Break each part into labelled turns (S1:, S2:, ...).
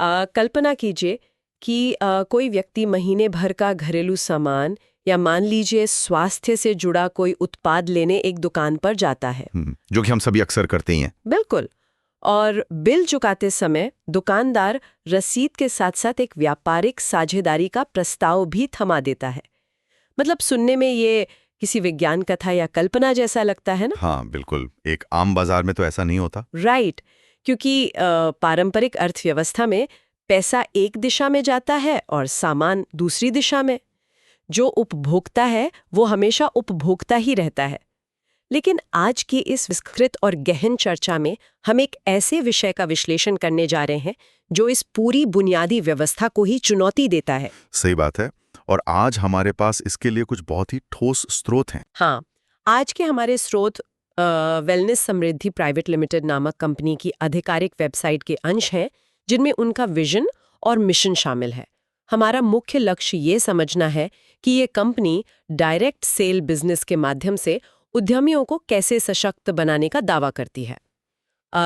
S1: कल्पना कीजिए कि कोई व्यक्ति महीने भर का घरेलू सामान या मान लीजिए स्वास्थ्य से जुड़ा कोई उत्पाद लेने एक दुकान पर जाता है।
S2: जो कि हम सभी अक्सर करते ही हैं।
S1: बिल्कुल। और बिल चुकाते समय दुकानदार रसीद के साथ साथ एक व्यापारिक साझेदारी का प्रस्ताव भी थमा देता है। मतलब सुनने में ये किसी विज्ञान कथा या कल्पना जैसा लगता है ना?
S2: हाँ बिल्कुल, एक आम बाजार में तो ऐसा नहीं होता।
S1: राइट, क्योंकि पारंपरिक अर्थव्यवस्था में पैसा एक दिशा में जाता है और सामान दूसरी दिशा में। जो उपभोक्ता है वो हमेशा उपभोक्ता ही रहता है। लेकिन आज की इस विस्तृत और गहन चर्चा में हम एक ऐसे विषय का विश्लेषण करने जा रहे हैं जो इस पूरी बुनियादी व्यवस्था को ही चुनौती देता है।
S2: सही बात है, और आज हमारे पास इसके लिए कुछ बहुत ही ठोस स्रोत हैं।
S1: हाँ, आज के हमारे स्रोत वेलनेस समृद्धि प्राइवेट लिमिटेड नामक कंपनी की आधिकारिक वेबसाइट के अंश हैं, जिनमें उनका विजन और मिशन शामिल है। हमारा मुख्य लक्ष्य ये समझना है कि ये कंपनी डायरेक्ट सेल बिजनेस के माध्यम से उद्यमियों को कैसे सशक्त बनाने का दावा करती है।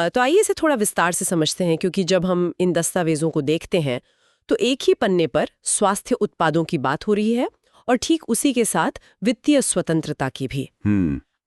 S1: तो आइए इसे थोड़ा विस्तार से समझते हैं, क्योंकि जब हम इन दस्तावेजों को देखते हैं तो एक ही पन्ने पर स्वास्थ्य उत्पादों की बात हो रही है और ठीक उसी के साथ वित्तीय स्वतंत्रता की भी।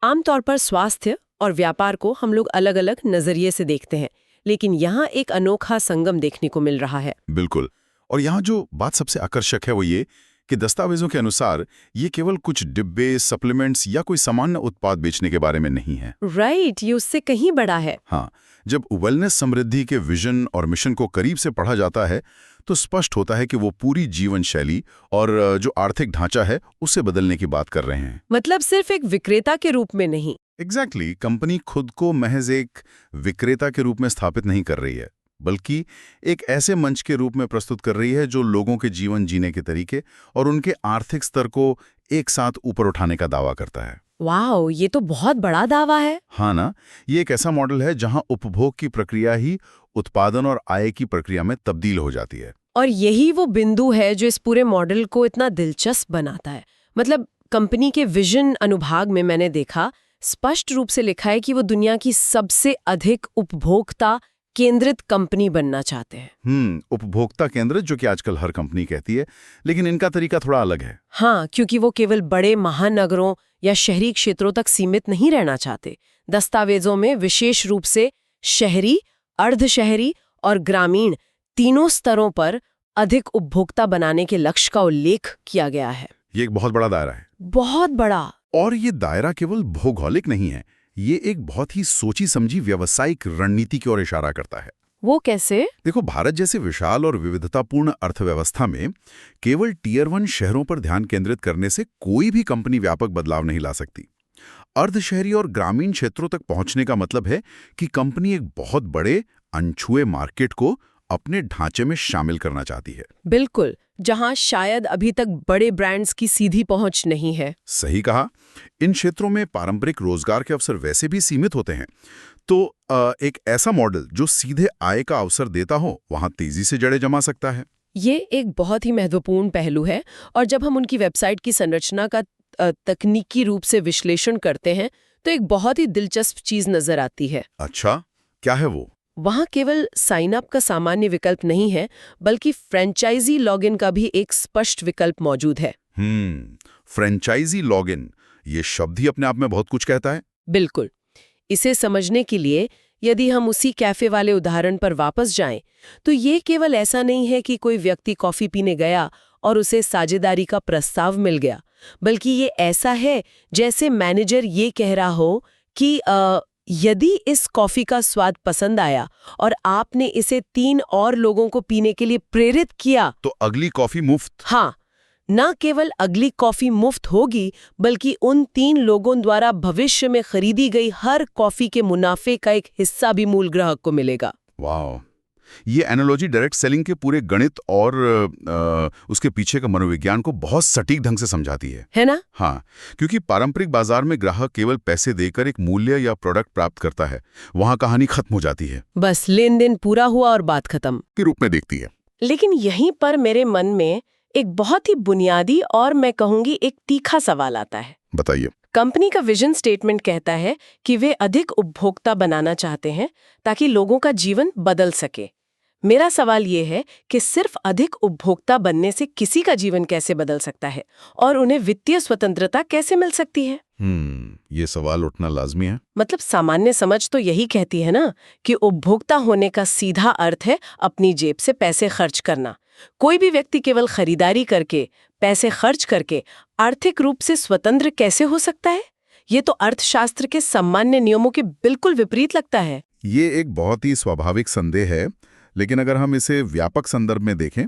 S1: आमतौर पर स्वास्थ्य और व्यापार को हम लोग अलग अलग नजरिए से देखते हैं, लेकिन यहाँ एक अनोखा संगम देखने को मिल रहा है।
S2: बिल्कुल, और यहाँ जो बात सबसे आकर्षक है वो ये कि दस्तावेजों के अनुसार ये केवल कुछ डिब्बे, सप्लीमेंट्स या कोई सामान्य उत्पाद बेचने के बारे में नहीं है।
S1: राइट, ये उससे कहीं बड़ा है।
S2: हाँ, जब वेलनेस समृद्धि के विजन और मिशन को करीब से पढ़ा जाता है तो स्पष्ट होता है कि वो पूरी जीवन शैली और जो आर्थिक ढांचा है उसे बदलने की बात कर रहे हैं।
S1: मतलब सिर्फ एक विक्रेता के रूप में नहीं।
S2: एग्जैक्टली, कंपनी खुद को महज एक विक्रेता के रूप में स्थापित नहीं कर रही है, बल्कि एक ऐसे मंच के रूप में प्रस्तुत कर रही है जो लोगों के जीवन जीने के तरीके और उनके आर्थिक स्तर को एक साथ ऊपर उठाने का दावा करता है।
S1: वाओ, ये तो बहुत बड़ा दावा है।
S2: हाँ ना, ये एक ऐसा मॉडल है जहां उपभोग की प्रक्रिया ही उत्पादन और आय की प्रक्रिया में तब्दील हो जाती है।
S1: और यही वो बिंदु है जो इस पूरे मॉडल को इतना दिलचस्प बनाता है। मतलब कंपनी के विजन अनुभाग में मैंने देखा स्पष्ट रूप से लिखा है कि वो दुनिया की सबसे अधिक उपभोक्ता केंद्रित कंपनी बनना चाहते हैं।
S2: उपभोक्ता केंद्रित, जो कि आजकल हर कंपनी कहती है, लेकिन इनका तरीका थोड़ा अलग है।
S1: हाँ, क्योंकि वो केवल बड़े महानगरों या शहरी क्षेत्रों तक सीमित नहीं रहना चाहते। दस्तावेजों में विशेष रूप से शहरी, अर्धशहरी और ग्रामीण तीनों स्तरों पर अधिक उपभोक्ता बनाने के लक्ष्य का उल्लेख किया गया है।
S2: ये एक बहुत बड़ा दायरा है।
S1: बहुत बड़ा।
S2: और ये दायरा केवल भौगोलिक नहीं है, ये एक बहुत ही सोची समझी व्यावसायिक रणनीति की ओर इशारा करता है।
S1: वो कैसे?
S2: देखो, भारत जैसे विशाल और विविधतापूर्ण अर्थव्यवस्था में केवल टियर 1 शहरों पर ध्यान केंद्रित करने से कोई भी कंपनी व्यापक बदलाव नहीं ला सकती। अर्धशहरी और ग्रामीण क्षेत्रों तक पहुंचने का मतलब है कि कंपनी एक बहुत बड़े अनछुए मार्केट को अपने ढांचे में शामिल करना चाहती है।
S1: बिल्कुल, जहां शायद अभी तक बड़े ब्रांड्स की सीधी पहुंच नहीं है।
S2: सही कहा। इन क्षेत्रों में पारंपरिक रोजगार के अवसर वैसे भी सीमित होते हैं, तो एक ऐसा मॉडल जो सीधे आय का अवसर देता हो वहां तेजी से जड़ें जमा सकता है।
S1: ये एक बहुत ही महत्वपूर्ण पहलू है, और जब हम उनकी वेबसाइट की संरचना का तकनीकी रूप से विश्लेषण करते हैं तो एक बहुत ही दिलचस्प चीज नजर आती है।
S2: अच्छा, क्या है वो?
S1: वहाँ केवल साइन अप का सामान्य विकल्प नहीं है, बल्कि फ्रेंचाइजी लॉगिन का भी एक स्पष्ट विकल्प मौजूद है।
S2: फ्रेंचाइजी लॉगिन, ये शब्द ही अपने आप में बहुत कुछ कहता है।
S1: बिल्कुल। इसे समझने के लिए यदि हम उसी कैफे वाले उदाहरण पर वापस जाएं, तो ये केवल ऐसा नहीं है कि कोई व्यक्ति कॉफी पीने गया और उसे साझेदारी का प्रस्ताव मिल गया, बल्कि ये ऐसा है जैसे मैनेजर ये कह रहा हो कि यदि इस कॉफी का स्वाद पसंद आया और आपने इसे 3 और लोगों को पीने के लिए प्रेरित किया
S2: तो अगली कॉफी मुफ्त।
S1: हाँ, न केवल अगली कॉफी मुफ्त होगी, बल्कि उन 3 लोगों द्वारा भविष्य में खरीदी गई हर कॉफी के मुनाफे का एक हिस्सा भी मूल ग्राहक को मिलेगा।
S2: वाह, ये एनालॉजी डायरेक्ट सेलिंग के पूरे गणित और उसके पीछे का मनोविज्ञान को बहुत सटीक ढंग से समझाती है
S1: ना?
S2: हाँ, क्योंकि पारंपरिक बाजार में ग्राहक केवल पैसे देकर एक मूल्य या प्रोडक्ट प्राप्त करता है। वहां कहानी खत्म हो जाती है,
S1: बस लेन देन पूरा हुआ और बात खत्म
S2: के रूप में देखती है।
S1: लेकिन यहीं पर मेरे मन में एक बहुत ही बुनियादी और मैं कहूंगी एक तीखा सवाल आता है।
S2: बताइए।
S1: कंपनी का विजन स्टेटमेंट कहता है कि वे अधिक उपभोक्ता बनाना चाहते हैं ताकि लोगों का जीवन बदल सके। मेरा सवाल ये है कि सिर्फ अधिक उपभोक्ता बनने से किसी का जीवन कैसे बदल सकता है और उन्हें वित्तीय स्वतंत्रता कैसे मिल सकती है?
S2: ये सवाल उठना लाजमी है।
S1: मतलब सामान्य समझ तो यही कहती है ना कि उपभोक्ता होने का सीधा अर्थ है अपनी जेब से पैसे खर्च करना। कोई भी व्यक्ति केवल खरीदारी करके, पैसे खर्च करके आर्थिक रूप से स्वतंत्र कैसे हो सकता है? ये तो अर्थशास्त्र के सामान्य नियमों के बिल्कुल विपरीत लगता है।
S2: ये एक बहुत ही स्वाभाविक संदेह है, लेकिन अगर हम इसे व्यापक संदर्भ में देखें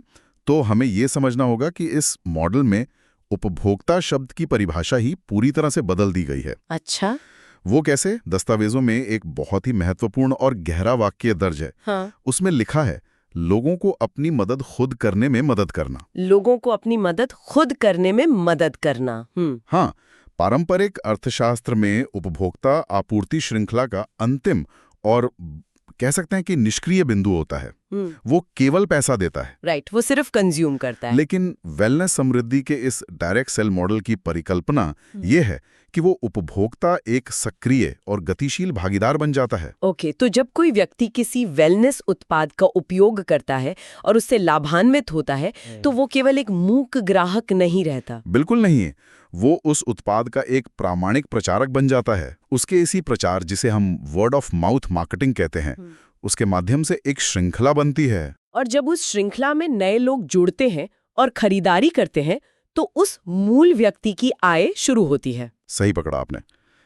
S2: तो हमें ये समझना होगा कि इस मॉडल में उपभोक्ता शब्द की परिभाषा ही पूरी तरह से बदल दी गई है।
S1: अच्छा।
S2: वो कैसे? दस्तावेजों में एक बहुत ही महत्वपूर्ण और गहरा वाक्य दर्ज है।
S1: हाँ।
S2: उसमें लिखा है, लोगों को अपनी मदद खुद करने में मदद करना।
S1: लोगों को अपनी मदद खुद करने में मदद करना।
S2: हाँ, पारंपरिक अर्थशास्त्र में उपभोक्ता आपूर्ति श्रृंखला का अंतिम और कह सकते हैं कि निष्क्रिय बिंदु होता है। वो केवल पैसा देता है।
S1: राइट, वो सिर्फ कंज्यूम करता है।
S2: लेकिन वेलनेस समृद्धि के इस डायरेक्ट सेल मॉडल की परिकल्पना ये है कि वो उपभोक्ता एक सक्रिय और गतिशील भागीदार बन जाता है।
S1: ओके, तो जब कोई व्यक्ति किसी वेलनेस उत्पाद का उपयोग करता है और उससे लाभान्वित होता है, तो वो केवल एक मूक ग्राहक नहीं रहता।
S2: बिल्कुल नहीं है, वो उस उत्पाद का एक प्रामाणिक प्रचारक बन जाता है। उसके इसी प्रचार, जिसे हम वर्ड ऑफ माउथ मार्केटिंग कहते हैं, उसके माध्यम से एक श्रृंखला बनती है।
S1: और जब उस श्रृंखला में नए लोग जुड़ते हैं और खरीदारी करते हैं, तो उस मूल व्यक्ति की आय शुरू होती है।
S2: सही पकड़ा आपने।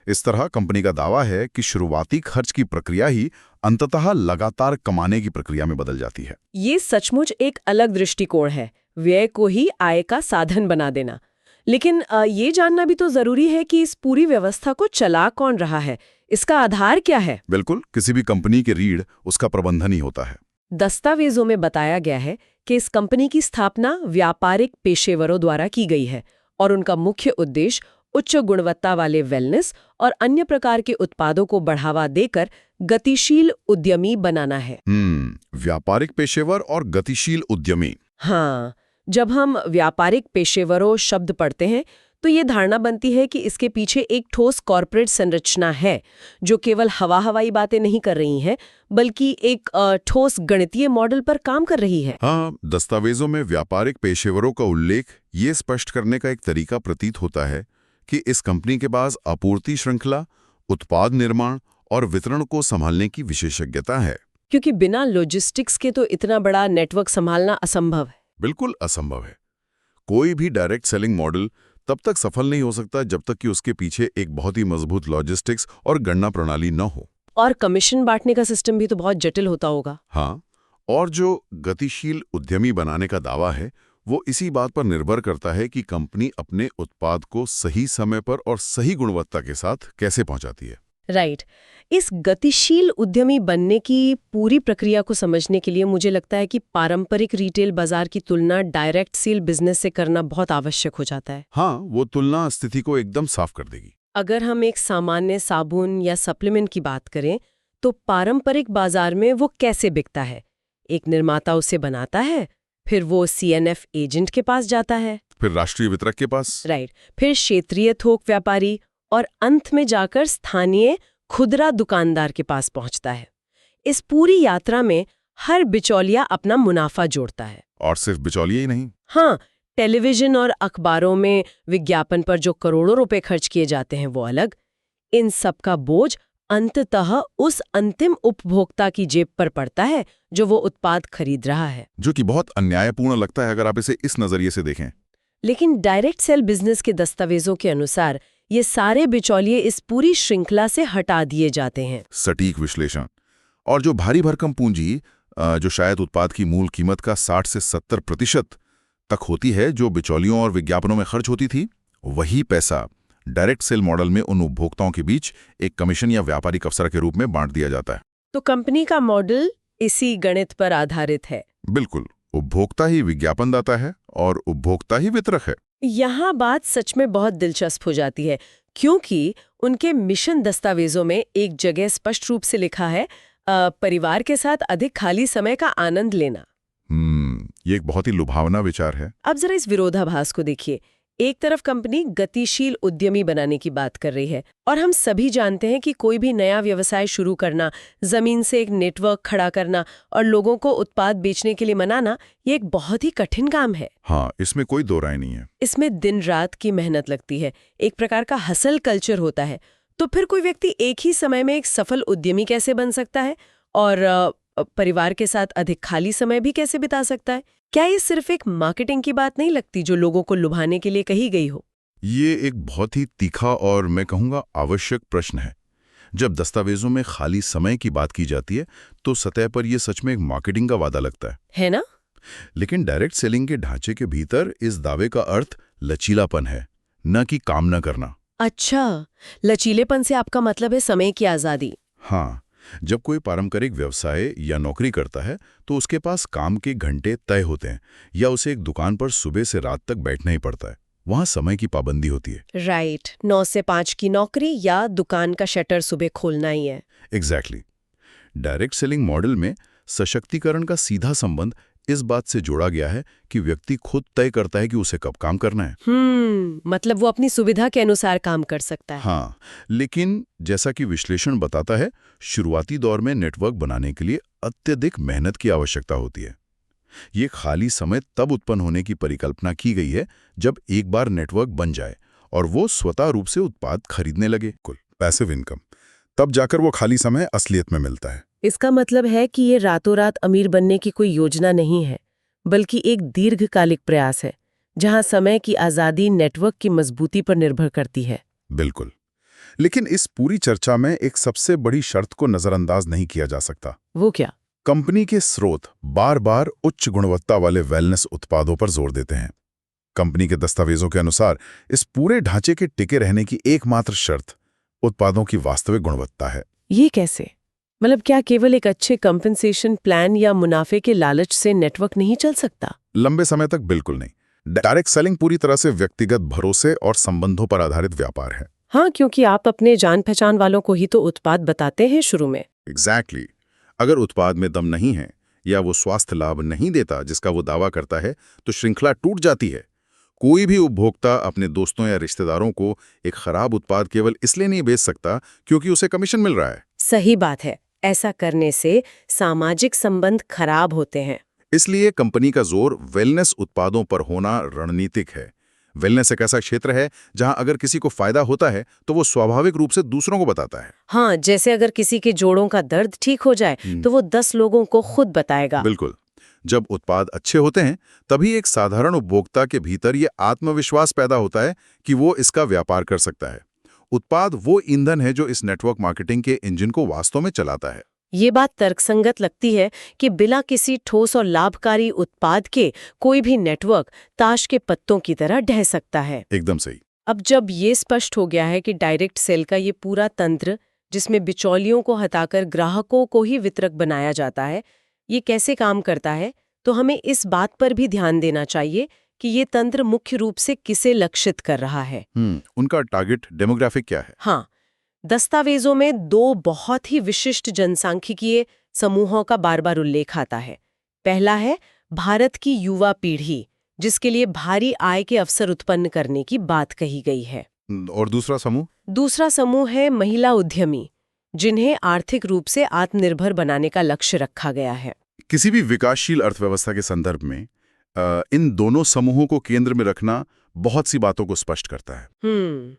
S2: इस तरह कंपनी का दावा है कि शुरुआती खर्च की प्रक्रिया ही अंततः लगातार कमाने की प्रक्रिया में बदल जाती है।
S1: ये सचमुच एक अलग दृष्टिकोण है, व्यय को ही आय का साधन बना देना। लेकिन ये जानना भी तो जरूरी है कि इस पूरी व्यवस्था को चला कौन रहा है, इसका आधार क्या है?
S2: बिल्कुल, किसी भी कंपनी की रीढ़ उसका प्रबंधन ही होता है।
S1: दस्तावेजों में बताया गया है कि इस कंपनी की स्थापना व्यापारिक पेशेवरों द्वारा की गई है और उनका मुख्य उद्देश्य उच्च गुणवत्ता वाले वेलनेस और अन्य प्रकार के उत्पादों को बढ़ावा देकर गतिशील उद्यमी बनाना है।
S2: व्यापारिक पेशेवर और गतिशील उद्यमी।
S1: हाँ, जब हम व्यापारिक पेशेवरों शब्द पढ़ते हैं तो ये धारणा बनती है कि इसके पीछे एक ठोस कॉर्पोरेट संरचना है जो केवल हवाई बातें नहीं कर रही है, बल्कि एक ठोस गणितीय मॉडल पर काम कर रही है।
S2: हाँ, दस्तावेजों में व्यापारिक पेशेवरों का उल्लेख ये स्पष्ट करने का एक तरीका प्रतीत होता है कि इस कंपनी के पास आपूर्ति श्रृंखला, उत्पाद निर्माण और वितरण को संभालने की विशेषज्ञता है।
S1: क्योंकि बिना लॉजिस्टिक्स के तो इतना बड़ा नेटवर्क संभालना असंभव है।
S2: बिल्कुल असंभव है। कोई भी डायरेक्ट सेलिंग मॉडल तब तक सफल नहीं हो सकता जब तक कि उसके पीछे एक बहुत ही मजबूत लॉजिस्टिक्स और गणना प्रणाली न हो।
S1: और कमीशन बांटने का सिस्टम भी तो बहुत जटिल होता होगा।
S2: हाँ, और जो गतिशील उद्यमी बनाने का दावा है वो इसी बात पर निर्भर करता है कि कंपनी अपने उत्पाद को सही समय पर और सही गुणवत्ता के साथ कैसे पहुंचाती है।
S1: राइट। इस गतिशील उद्यमी बनने की पूरी प्रक्रिया को समझने के लिए मुझे लगता है कि पारंपरिक रिटेल बाजार की तुलना डायरेक्ट सेल बिजनेस से करना बहुत आवश्यक हो जाता है।
S2: हाँ, वो तुलना स्थिति को एकदम साफ कर देगी।
S1: अगर हम एक सामान्य साबुन या सप्लीमेंट की बात करें तो पारंपरिक बाजार में वो कैसे बिकता है? एक निर्माता उसे बनाता है, फिर वो CNF एजेंट के पास जाता है,
S2: फिर राष्ट्रीय वितरक के पास,
S1: राइट, फिर क्षेत्रीय थोक व्यापारी और अंत में जाकर स्थानीय खुदरा दुकानदार के पास पहुंचता है। इस पूरी यात्रा में हर बिचौलिया अपना मुनाफा जोड़ता है।
S2: और सिर्फ बिचौलिया ही नहीं।
S1: हाँ, टेलीविजन और अखबारों में विज्ञापन पर जो करोड़ों रुपए खर्च किए जाते हैं वो अलग। इन सब का बोझ अंततः उस अंतिम उपभोक्ता की जेब पर पड़ता है जो वो उत्पाद खरीद रहा है।
S2: जो कि बहुत अन्यायपूर्ण लगता है अगर आप इसे इस नजरिए से देखें।
S1: लेकिन डायरेक्ट सेल बिजनेस के दस्तावेजों के अनुसार ये सारे बिचौलिए इस पूरी श्रृंखला से हटा दिए जाते हैं।
S2: सटीक विश्लेषण। और जो भारी भरकम पूंजी जो शायद उत्पाद की मूल कीमत का 60 से 70% तक होती है, जो बिचौलियों और विज्ञापनों में खर्च होती थी, वही पैसा डायरेक्ट सेल मॉडल में उन उपभोक्ताओं के बीच एक कमीशन या व्यापारिक अवसर के रूप में बांट दिया जाता है।
S1: तो कंपनी का मॉडल इसी गणित पर आधारित है।
S2: बिल्कुल, उपभोक्ता ही विज्ञापनदाता है और उपभोक्ता ही वितरक है।
S1: यहाँ बात सच में बहुत दिलचस्प हो जाती है, क्योंकि उनके मिशन दस्तावेजों में एक जगह स्पष्ट रूप से लिखा है परिवार के साथ अधिक खाली समय का आनंद लेना।
S2: ये एक बहुत ही लुभावना विचार है।
S1: अब जरा इस विरोधाभास को देखिए। एक तरफ कंपनी गतिशील उद्यमी बनाने की बात कर रही है और हम सभी जानते हैं कि कोई भी नया व्यवसाय शुरू करना, जमीन से एक नेटवर्क खड़ा करना और लोगों को उत्पाद बेचने के लिए मनाना, ये एक बहुत ही कठिन काम है।
S2: हाँ, इसमें कोई दो राय नहीं है।
S1: इसमें दिन रात की मेहनत लगती है, एक प्रकार का हसल कल्चर होता है। तो फिर कोई व्यक्ति एक ही समय में एक सफल उद्यमी कैसे बन सकता है और परिवार के साथ अधिक खाली समय भी कैसे बिता सकता है? क्या ये सिर्फ एक मार्केटिंग की बात नहीं लगती जो लोगों को लुभाने के लिए कही गई हो?
S2: ये एक बहुत ही तीखा और मैं कहूँगा आवश्यक प्रश्न है। जब दस्तावेजों में खाली समय की बात की जाती है तो सतह पर यह सच में एक मार्केटिंग का वादा लगता
S1: है ना?
S2: लेकिन डायरेक्ट सेलिंग के ढांचे के भीतर इस दावे का अर्थ लचीलापन है, न कि काम न करना।
S1: अच्छा, लचीलेपन से आपका मतलब है समय की आज़ादी?
S2: हाँ, जब कोई पारंपरिक व्यवसाय या नौकरी करता है तो उसके पास काम के घंटे तय होते हैं या उसे एक दुकान पर सुबह से रात तक बैठना ही पड़ता है। वहाँ समय की पाबंदी होती है।
S1: राइट, 9 से 5 की नौकरी या दुकान का शटर सुबह खोलना ही है।
S2: एग्जैक्टली। डायरेक्ट सेलिंग मॉडल में सशक्तिकरण का सीधा संबंध इस बात से जोड़ा गया है कि व्यक्ति खुद तय करता है कि उसे कब काम करना है।
S1: मतलब वो अपनी सुविधा के अनुसार काम कर सकता है।
S2: हाँ, लेकिन जैसा कि विश्लेषण बताता है, शुरुआती दौर में नेटवर्क बनाने के लिए अत्यधिक मेहनत की आवश्यकता होती है। ये खाली समय तब उत्पन्न होने की परिकल्पना की गई है जब एक बार नेटवर्क बन जाए और वो स्वतः रूप से उत्पाद खरीदने लगे। कुल पैसिव इनकम, तब जाकर वो खाली समय असलियत में मिलता है।
S1: इसका मतलब है कि ये रातों रात अमीर बनने की कोई योजना नहीं है, बल्कि एक दीर्घकालिक प्रयास है जहां समय की आज़ादी नेटवर्क की मजबूती पर निर्भर करती है।
S2: बिल्कुल। लेकिन इस पूरी चर्चा में एक सबसे बड़ी शर्त को नजरअंदाज नहीं किया जा सकता।
S1: वो क्या?
S2: कंपनी के स्रोत बार बार उच्च गुणवत्ता वाले वेलनेस उत्पादों पर जोर देते हैं। कंपनी के दस्तावेजों के अनुसार इस पूरे ढांचे के टिके रहने की एकमात्र शर्त उत्पादों की वास्तविक गुणवत्ता है।
S1: ये कैसे? मतलब क्या केवल एक अच्छे कंपनसेशन प्लान या मुनाफे के लालच से नेटवर्क नहीं चल सकता?
S2: लंबे समय तक बिल्कुल नहीं। डायरेक्ट सेलिंग पूरी तरह से व्यक्तिगत भरोसे और संबंधों पर आधारित व्यापार है।
S1: हाँ, क्योंकि आप अपने जान पहचान वालों को ही तो उत्पाद बताते हैं शुरू में।
S2: एग्जैक्टली। अगर उत्पाद में दम नहीं है या वो स्वास्थ्य लाभ नहीं देता जिसका वो दावा करता है, तो श्रृंखला टूट जाती है। कोई भी उपभोक्ता अपने दोस्तों या रिश्तेदारों को एक खराब उत्पाद केवल इसलिए नहीं बेच सकता क्योंकि उसे कमीशन मिल रहा है।
S1: सही बात है। ऐसा करने से सामाजिक संबंध खराब होते हैं।
S2: इसलिए कंपनी का जोर वेलनेस उत्पादों पर होना रणनीतिक है। वेलनेस एक ऐसा क्षेत्र है जहां अगर किसी को फायदा होता है तो वो स्वाभाविक रूप से दूसरों को बताता है।
S1: हाँ, जैसे अगर किसी के जोड़ों का दर्द ठीक हो जाए तो वो 10 लोगों को खुद बताएगा।
S2: बिल्कुल। जब उत्पाद अच्छे होते हैं तभी एक साधारण उपभोक्ता के भीतर ये आत्मविश्वास पैदा होता है कि वो इसका व्यापार कर सकता है। उत्पाद वो ईंधन है जो इस नेटवर्क मार्केटिंग के इंजन को वास्तव में चलाता है।
S1: ये बात तर्कसंगत लगती है कि बिना किसी ठोस और लाभकारी उत्पाद के कोई भी नेटवर्क ताश के पत्तों की तरह ढह सकता है।
S2: एकदम सही।
S1: अब जब ये स्पष्ट हो गया है कि डायरेक्ट सेल का ये पूरा तंत्र, जिसमें बिचौलियों को हटाकर ग्राहकों को ही वितरक बनाया जाता है, ये कैसे काम करता है, तो हमें इस बात पर भी ध्यान देना चाहिए कि ये तंत्र मुख्य रूप से किसे लक्षित कर रहा है।
S2: उनका टारगेट डेमोग्राफिक क्या है?
S1: हाँ, दस्तावेजों में 2 बहुत ही विशिष्ट जनसांख्यिकीय समूहों का बार बार उल्लेख आता है। पहला है भारत की युवा पीढ़ी, जिसके लिए भारी आय के अवसर उत्पन्न करने की बात कही गई है।
S2: और दूसरा समूह?
S1: दूसरा समूह है महिला उद्यमी, जिन्हें आर्थिक रूप से आत्मनिर्भर बनाने का लक्ष्य रखा गया है।
S2: किसी भी विकासशील अर्थव्यवस्था के संदर्भ में इन दोनों समूहों को केंद्र में रखना बहुत सी बातों को स्पष्ट करता है।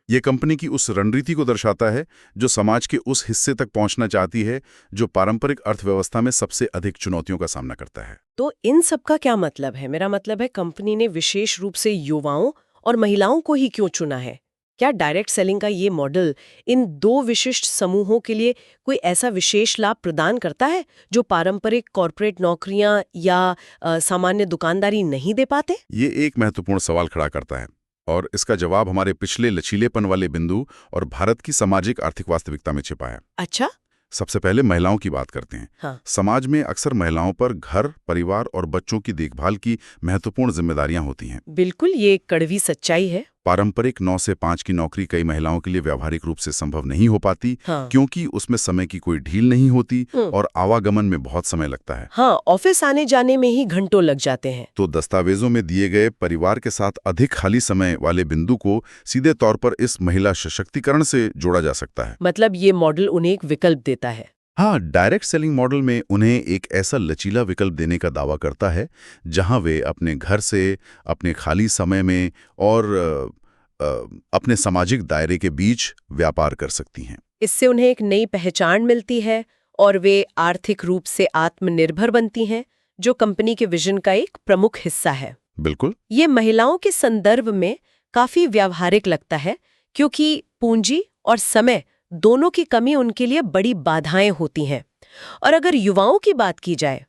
S2: ये कंपनी की उस रणनीति को दर्शाता है जो समाज के उस हिस्से तक पहुंचना चाहती है जो पारंपरिक अर्थव्यवस्था में सबसे अधिक चुनौतियों का सामना करता है।
S1: तो इन सब का क्या मतलब है? मेरा मतलब है कंपनी ने विशेष रूप से युवाओं और महिलाओं को ही क्यों चुना है? क्या डायरेक्ट सेलिंग का ये मॉडल इन 2 विशिष्ट समूहों के लिए कोई ऐसा विशेष लाभ प्रदान करता है जो पारंपरिक कॉर्पोरेट नौकरियां या सामान्य दुकानदारी नहीं दे पाते?
S2: ये एक महत्वपूर्ण सवाल खड़ा करता है और इसका जवाब हमारे पिछले लचीलेपन वाले बिंदु और भारत की सामाजिक आर्थिक वास्तविकता में छिपा है।
S1: अच्छा,
S2: सबसे पहले महिलाओं की बात करते हैं।
S1: हाँ।
S2: समाज में अक्सर महिलाओं पर घर, परिवार और बच्चों की देखभाल की महत्वपूर्ण जिम्मेदारियां होती हैं।
S1: बिल्कुल, ये एक कड़वी सच्चाई है।
S2: पारंपरिक 9 से 5 की नौकरी कई महिलाओं के लिए व्यावहारिक रूप से संभव नहीं हो पाती,
S1: हाँ।
S2: क्योंकि उसमें समय की कोई ढील नहीं होती और आवागमन में बहुत समय लगता है।
S1: हाँ, ऑफिस आने जाने में ही घंटों लग जाते हैं।
S2: तो दस्तावेजों में दिए गए परिवार के साथ अधिक खाली समय वाले बिंदु को सीधे तौर पर इस महिला सशक्तिकरण से जोड़ा जा सकता है।
S1: मतलब ये मॉडल उन्हें एक विकल्प देता है।
S2: हाँ, डायरेक्ट सेलिंग मॉडल में उन्हें एक ऐसा लचीला विकल्प देने का दावा करता है जहां वे अपने घर से, अपने खाली समय में और अपने सामाजिक दायरे के बीच व्यापार कर सकती हैं।
S1: इससे उन्हें एक नई पहचान मिलती है और वे आर्थिक रूप से आत्मनिर्भर बनती हैं, जो कंपनी के विजन का एक प्रमुख हिस्सा है।
S2: बिल्कुल।
S1: ये महिलाओं के संदर्भ में काफी व्यावहारिक लगता है, क्योंकि पूंजी और समय दोनों की कमी उनके लिए बड़ी बाधाएं होती हैं। और अगर युवाओं की बात की जाए,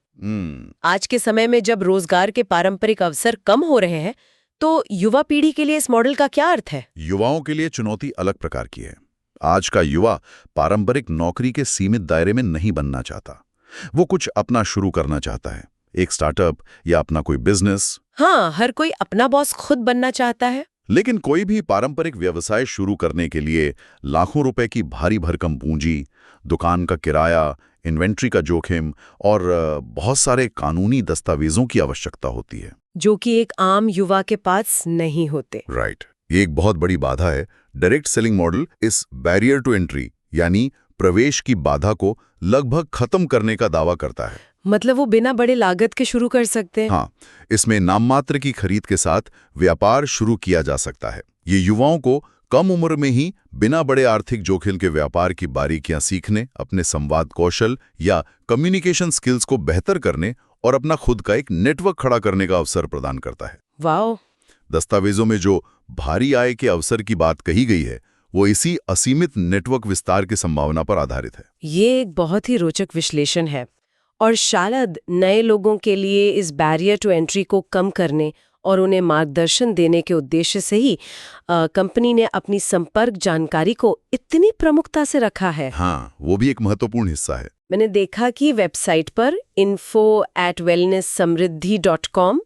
S1: आज के समय में जब रोजगार के पारंपरिक अवसर कम हो रहे हैं, तो युवा पीढ़ी के लिए इस मॉडल का क्या अर्थ है?
S2: युवाओं के लिए चुनौती अलग प्रकार की है। आज का युवा पारंपरिक नौकरी के सीमित दायरे में नहीं बनना चाहता। वो कुछ अपना शुरू करना चाहता है, एक स्टार्टअप या अपना कोई बिजनेस।
S1: हाँ, हर कोई अपना बॉस खुद बनना चाहता है।
S2: लेकिन कोई भी पारंपरिक व्यवसाय शुरू करने के लिए लाखों रुपए की भारी भरकम पूंजी, दुकान का किराया, इन्वेंट्री का जोखिम और बहुत सारे कानूनी दस्तावेजों की आवश्यकता होती है,
S1: जो कि एक आम युवा के पास नहीं होते।
S2: राइट। ये एक बहुत बड़ी बाधा है। डायरेक्ट सेलिंग मॉडल इस बैरियर टू एंट्री यानी प्रवेश की बाधा को लगभग खत्म करने का दावा करता है।
S1: मतलब वो बिना बड़े लागत के शुरू कर सकते हैं।
S2: हाँ, इसमें नाममात्र की खरीद के साथ व्यापार शुरू किया जा सकता है। ये युवाओं को कम उम्र में ही बिना बड़े आर्थिक जोखिम के व्यापार की बारीकियां सीखने, अपने संवाद कौशल या कम्युनिकेशन स्किल्स को बेहतर करने और अपना खुद का एक नेटवर्क खड़ा करने का अवसर प्रदान करता है।
S1: वाओ!
S2: दस्तावेजों में जो भारी आय के अवसर की बात कही गई है, वो इसी असीमित नेटवर्क विस्तार की संभावना पर आधारित है।
S1: ये एक बहुत ही रोचक विश्लेषण है और शायद नए लोगों के लिए इस बैरियर टू एंट्री को कम करने और उन्हें मार्गदर्शन देने के उद्देश्य से ही कंपनी ने अपनी संपर्क जानकारी को इतनी प्रमुखता से रखा है।
S2: हाँ, वो भी एक महत्वपूर्ण हिस्सा है।
S1: मैंने देखा कि वेबसाइट पर info@wellnesssamriddhi.com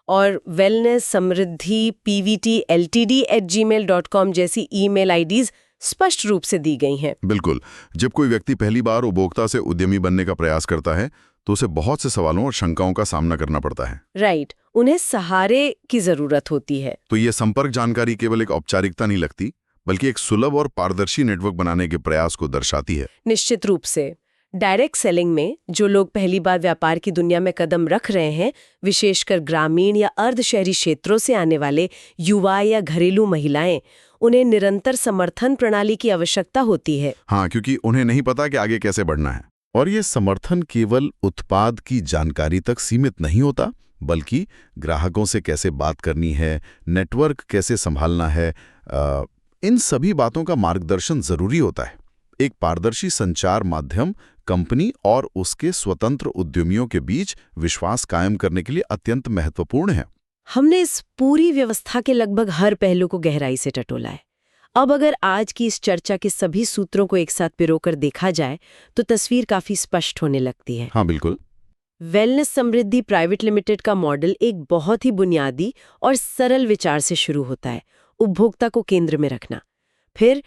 S1: और wellnesssamriddhi.pvt@gmail.com जैसी ईमेल आईडीज स्पष्ट रूप से दी गई हैं।
S2: बिल्कुल। जब कोई व्यक्ति पहली बार उपभोक्ता से उद्यमी बनने का प्रयास करता है, तो उसे बहुत से सवालों और शंकाओं का सामना करना पड़ता है।
S1: राइट, उन्हें सहारे की जरूरत होती है।
S2: तो ये संपर्क जानकारी केवल एक औपचारिकता नहीं लगती, बल्कि एक सुलभ और पारदर्शी नेटवर्क बनाने के प्रयास को दर्शाती है।
S1: निश्चित रूप से। डायरेक्ट सेलिंग में जो लोग पहली बार व्यापार की दुनिया में कदम रख रहे हैं, विशेषकर ग्रामीण या अर्ध शहरी क्षेत्रों से आने वाले युवा या घरेलू महिलाएं, उन्हें निरंतर समर्थन प्रणाली की आवश्यकता होती है।
S2: हाँ, क्योंकि उन्हें नहीं पता कि आगे कैसे बढ़ना है। और ये समर्थन केवल उत्पाद की जानकारी तक सीमित नहीं होता, बल्कि ग्राहकों से कैसे बात करनी है, नेटवर्क कैसे संभालना है, इन सभी बातों का मार्गदर्शन जरूरी होता है। एक पारदर्शी संचार माध्यम कंपनी और उसके स्वतंत्र उद्यमियों के बीच विश्वास कायम करने के लिए अत्यंत महत्वपूर्ण है।
S1: हमने इस पूरी व्यवस्था के लगभग हर पहलू को गहराई से टटोला है। अब अगर आज की इस चर्चा के सभी सूत्रों को एक साथ पिरोकर देखा जाए, तो तस्वीर काफी स्पष्ट होने लगती है।
S2: हाँ, बिल्कुल।
S1: वेलनेस समृद्धि प्राइवेट लिमिटेड का मॉडल एक बहुत ही बुनियादी और सरल विचार से शुरू होता है, उपभोक्ता को केंद्र में रखना। फिर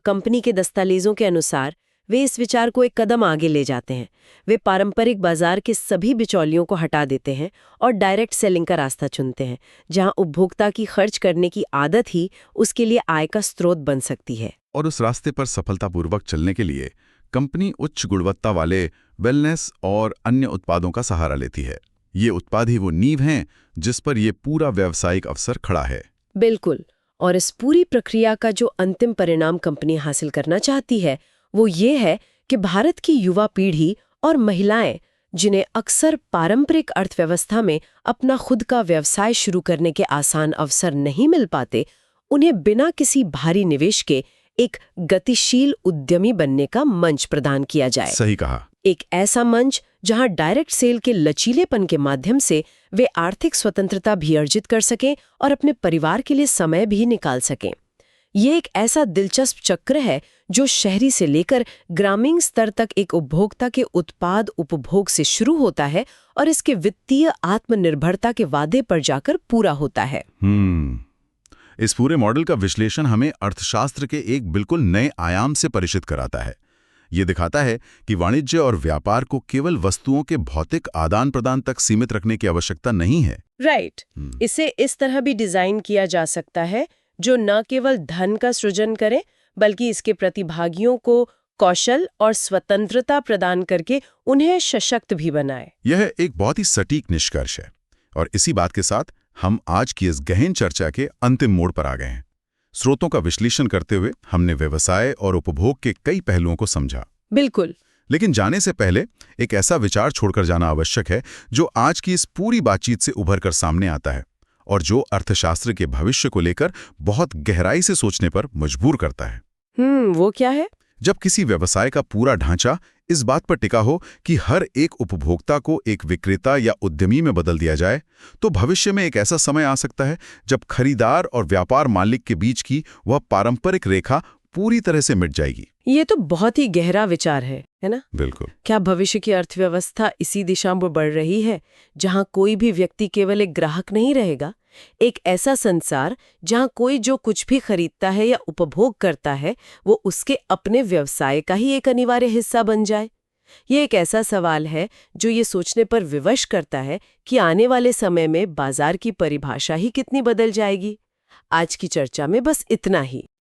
S1: कंपनी के दस्तावेजों के अनुसार वे इस विचार को एक कदम आगे ले जाते हैं। वे पारंपरिक बाजार के सभी बिचौलियों को हटा देते हैं और डायरेक्ट सेलिंग का रास्ता चुनते हैं, जहां उपभोक्ता की खर्च करने की आदत ही उसके लिए आय का स्रोत बन सकती है।
S2: और उस रास्ते पर सफलतापूर्वक चलने के लिए कंपनी उच्च गुणवत्ता वाले वेलनेस और अन्य उत्पादों का सहारा लेती है। ये उत्पाद ही वो नींव हैं जिस पर यह पूरा व्यावसायिक अवसर खड़ा है।
S1: बिल्कुल। और इस पूरी प्रक्रिया का जो अंतिम परिणाम कंपनी हासिल करना चाहती है, वो ये है कि भारत की युवा पीढ़ी और महिलाएं, जिन्हें अक्सर पारंपरिक अर्थव्यवस्था में अपना खुद का व्यवसाय शुरू करने के आसान अवसर नहीं मिल पाते, उन्हें बिना किसी भारी निवेश के एक गतिशील उद्यमी बनने का मंच प्रदान किया जाए।
S2: सही कहा।
S1: एक ऐसा मंच जहां डायरेक्ट सेल के लचीलेपन के माध्यम से वे आर्थिक स्वतंत्रता भी अर्जित कर सकें और अपने परिवार के लिए समय भी निकाल सकें। ये एक ऐसा दिलचस्प चक्र है जो शहरी से लेकर ग्रामीण स्तर तक एक उपभोक्ता के उत्पाद उपभोग से शुरू होता है और इसके वित्तीय आत्मनिर्भरता के वादे पर जाकर पूरा होता है।
S2: इस पूरे मॉडल का विश्लेषण हमें अर्थशास्त्र के एक बिल्कुल नए आयाम से परिचित कराता है। ये दिखाता है कि वाणिज्य और व्यापार को केवल वस्तुओं के भौतिक आदान प्रदान तक सीमित रखने की आवश्यकता नहीं है।
S1: राइट। इसे इस तरह भी डिजाइन किया जा सकता है जो न केवल धन का सृजन करे बल्कि इसके प्रतिभागियों को कौशल और स्वतंत्रता प्रदान करके उन्हें सशक्त भी बनाए।
S2: यह एक बहुत ही सटीक निष्कर्ष है और इसी बात के साथ हम आज की इस गहन चर्चा के अंतिम मोड़ पर आ गए हैं। स्रोतों का विश्लेषण करते हुए हमने व्यवसाय और उपभोग के कई पहलुओं को समझा।
S1: बिल्कुल।
S2: लेकिन जाने से पहले एक ऐसा विचार छोड़कर जाना आवश्यक है जो आज की इस पूरी बातचीत से उभर कर सामने आता है और जो अर्थशास्त्र के भविष्य को लेकर बहुत गहराई से सोचने पर मजबूर करता है।
S1: वो क्या है?
S2: जब किसी व्यवसाय का पूरा ढांचा इस बात पर टिका हो कि हर एक उपभोक्ता को एक विक्रेता या उद्यमी में बदल दिया जाए, तो भविष्य में एक ऐसा समय आ सकता है जब खरीदार और व्यापार मालिक के बीच की वह पारंपरिक रेखा पूरी तरह से मिट जाएगी।
S1: ये तो बहुत ही गहरा विचार है ना?
S2: बिल्कुल।
S1: क्या भविष्य की अर्थव्यवस्था इसी दिशा में बढ़ रही है, जहां कोई भी व्यक्ति केवल एक ग्राहक नहीं रहेगा? एक ऐसा संसार जहां कोई जो कुछ भी खरीदता है या उपभोग करता है वो उसके अपने व्यवसाय का ही एक अनिवार्य हिस्सा बन जाए। ये एक ऐसा सवाल है जो ये सोचने पर विवश करता है कि आने वाले समय में बाजार की परिभाषा ही कितनी बदल जाएगी। आज की चर्चा में बस इतना ही।